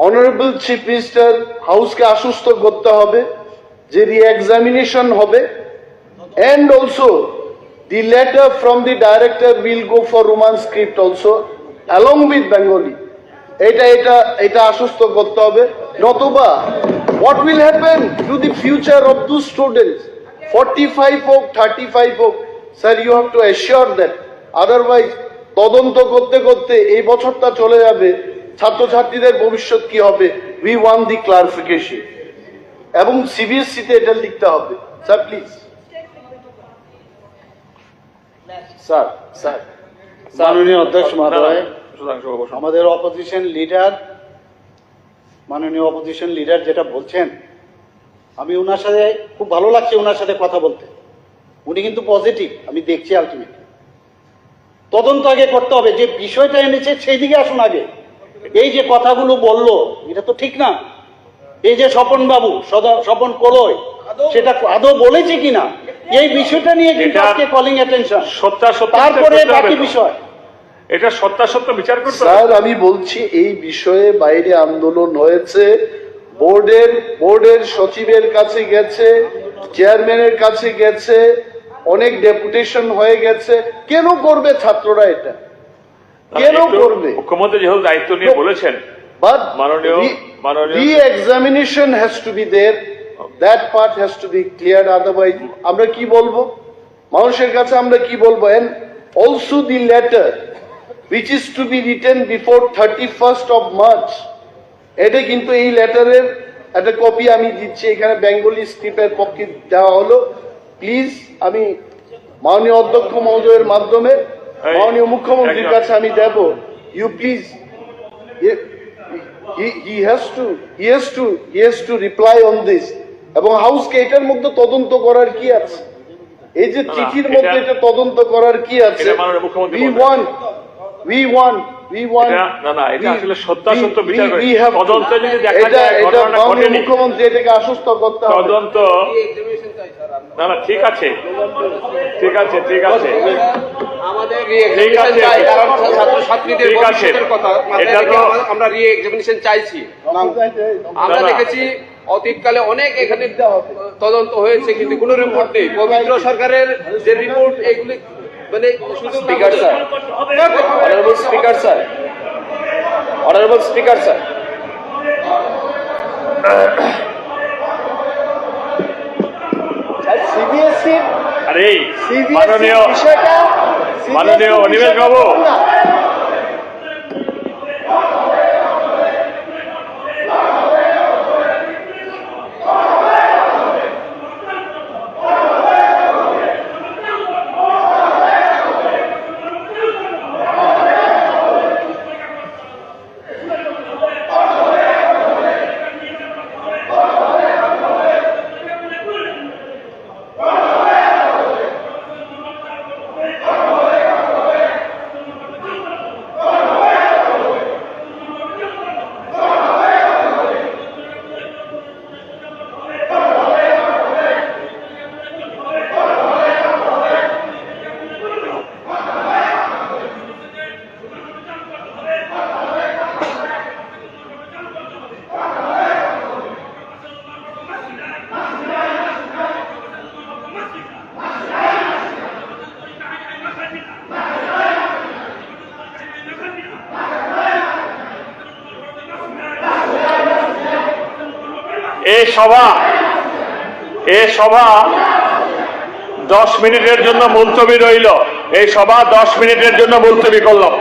Honourable chief minister হাউসকে আশ্বস্ত করতে হবে যে রি-এক্সামিনেশন হবে, and also the letter from the director will go for Roman script also along with Bengali. এটা আশ্বস্ত করতে হবে, নতুবা what will happen to the future of those students? 45 হোক 35 হোক, sir, you have to assure that, otherwise তদন্ত করতে করতে এই বছরটা চলে যাবে, ছাত্রছাত্রীদের ভবিষ্যৎ কি হবে? We want the clarification এবং সিবিএসসি তে এটা লিখতে হবে। Sir please. স্যার স্যার মাননীয় অধ্যক্ষ মহোদয়, আমাদের অপোজিশন লিডার, মাননীয় অপোজিশন লিডার যেটা বলছেন, আমি ওনার সাথে খুব ভালো লাগছে ওনার সাথে কথা বলতে। উনি কিন্তু পজিটিভ, আমি দেখছি। আলটিমেটলি তদন্ত আগে করতে হবে, যে বিষয়টা এনেছে সেই দিকে আসুন আগে। এই যে কথাগুলো বললো এটা তো ঠিক না। এই যে স্বপন বাবু, স্বপন কোলই, সেটা আদৌ বলেছে কিনা এই বিষয়টা নিয়ে কিন্তু আজকে কলিং অ্যাটেনশন। তারপরে বাকি বিষয়, এটা সত্যাসত্য বিচার করতে। স্যার আমি বলছি এই বিষয়ে বাইরে আন্দোলন হয়েছে, বোর্ডের সচিবের কাছে গেছে, চেয়ারম্যানের কাছে গেছে, অনেক ডেপুটেশন হয়ে গেছে। কেন করবে ছাত্ররা এটা? কেন করবে? মুখ্যমন্ত্রী যেহেতু দায়িত্ব নিয়ে বলেছেন, বাট মাননীয় re-examination has to be there, that part has to be clear. Otherwise আমরা কি বলবো মানুষের কাছে? আমরা কি বলবো? And also the letter which is to be written before 31st of March, এটা কিন্তু এই লেটারের একটা কপি আমি দিচ্ছি, এখানে বেঙ্গলি স্ক্রিপ্টের পক্ষে দেওয়া হলো। প্লিজ আমি মাননীয় অধ্যক্ষ মহোদয়ের মাধ্যমে মাননীয় মুখ্যমন্ত্রীর কাছে আমি দেব, you please, he has to reply on this, এবং হাউসকে এটার মধ্যে তদন্ত করার কি আছে? এই যে চিঠির মধ্যে এটা তদন্ত করার কি আছে? We want সত্যাসত্য বিচার করে তদন্ত যদি দেখা যায় ঘটনাটা ঘটেনি, মুখ্যমন্ত্রী এটাকে আশ্বস্ত করতে হবে। তদন্ত না ঠিক আছে, ঠিক আছে, ঠিক আছে, আমাদের রি-এক্সামিনেশন চাই, কারণ ছাত্রছাত্রীদের ভবিষ্যতের কথা মাথায় রেখে আমরা রি-এক্সামিনেশন চাইছি। আমরা দেখেছি অতীতকালে অনেক এখানে তদন্ত হয়েছে, কিন্তু কোনো রিপোর্ট নেই। পবিত্র সরকারের যে রিপোর্ট, এগুলি মানে speaker sir, honourable speaker sir, honourable speaker sir, CBSE আরে মাননীয় অনিমেষ বাবু, এই সভা 10 মিনিটের জন্য মুলতবি রইল। এই সভা 10 মিনিটের জন্য মুলতবি করলাম।